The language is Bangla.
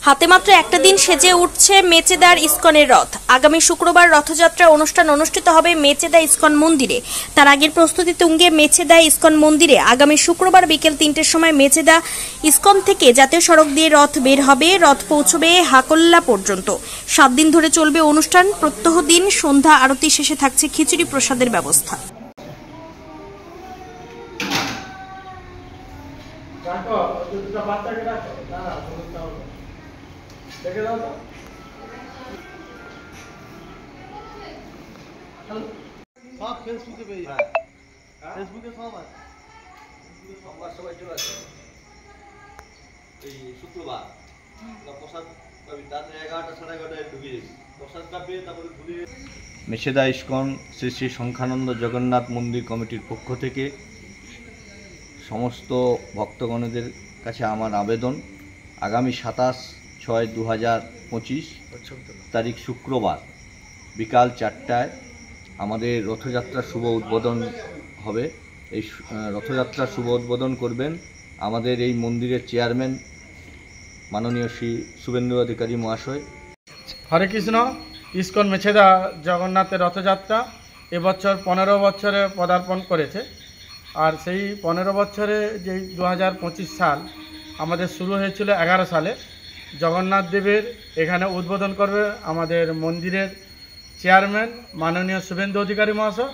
হাতে মাত্র একটা দিন সেজে উঠছে মেচেদার ইসকনের রথ। আগামী শুক্রবার রথযাত্রা অনুষ্ঠান অনুষ্ঠিত হবে মেচেদা ইসকন মন্দিরে। তার আগের প্রস্তুতি তুঙ্গে মেচেদা ইসকন মন্দিরে আগামী শুক্রবার বিকেল 3টের সময় মেচেদা ইসকন থেকে জাতীয় সড়ক দিয়ে রথ বের হবে। রথ পৌঁছবে হাকল্লা পর্যন্ত। 7 দিন ধরে চলবে অনুষ্ঠান। প্রত্যহ দিন সন্ধ্যা আরতি শেষে থাকছে খিচুড়ি প্রসাদের ব্যবস্থা। সব ফেসবুকে পেয়ে ফেসবুকে সব আছে। সোমবার সবাই চলে আসে এই শুক্রবার প্রসাদ পাবি, রাত 11টা 11:30 ঢুকে যাবি, প্রসাদটা পেয়ে তারপরে ঘুরে। মেচেদা ইসকন শ্রী শ্রী সংখ্যানন্দ জগন্নাথ মন্দির কমিটির পক্ষ থেকে সমস্ত ভক্তগণদের কাছে আমার আবেদন, আগামী 27/6/2025 তারিখ শুক্রবার বিকাল 4টায় আমাদের রথযাত্রার শুভ উদ্বোধন হবে। এই রথযাত্রার শুভ উদ্বোধন করবেন আমাদের এই মন্দিরের চেয়ারম্যান মাননীয় শ্রী শুভেন্দু অধিকারী মহাশয়। হরে কৃষ্ণ। ইসকন মেচেদা জগন্নাথের রথযাত্রা এবছর 15 বছরে পদার্পণ করেছে। আর সেই 15 বছরে যেই 2025 সাল আমাদের শুরু হয়েছিল 11 সালে। জগন্নাথ দেবের এখানে উদ্বোধন করবে আমাদের মন্দিরের চেয়ারম্যান মাননীয় শুভেন্দু অধিকারী মহাশয়।